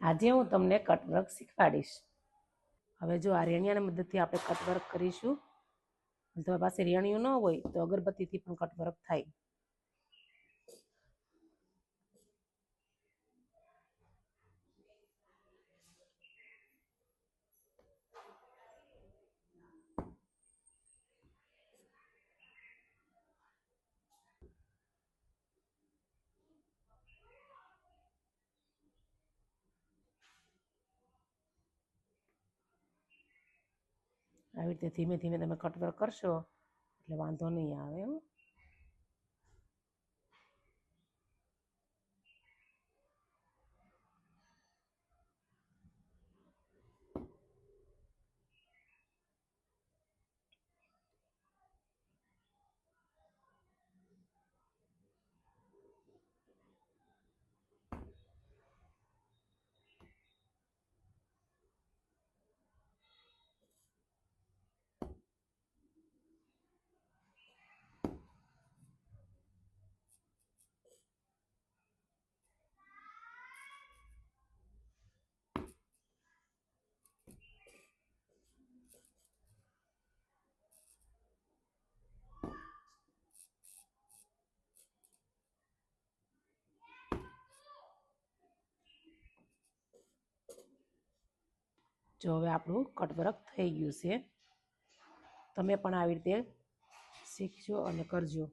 આજે હું તમને કટવર્ક શીખવાડીશ। હવે જો આ રેણિયાની મદદથી આપણે કટવર્ક કરીશું। તમારી પાસે રેણિયું ન હોય તો અગરબત્તીથી પણ કટવર્ક થાય। આવી રીતે ધીમે ધીમે તમે કટવર્ક કરશો એટલે વાંધો નહીં આવે। જો હવે આપણું કટવર્ક થઈ ગયું છે। તમે પણ આવી રીતે શીખજો અને કરજો।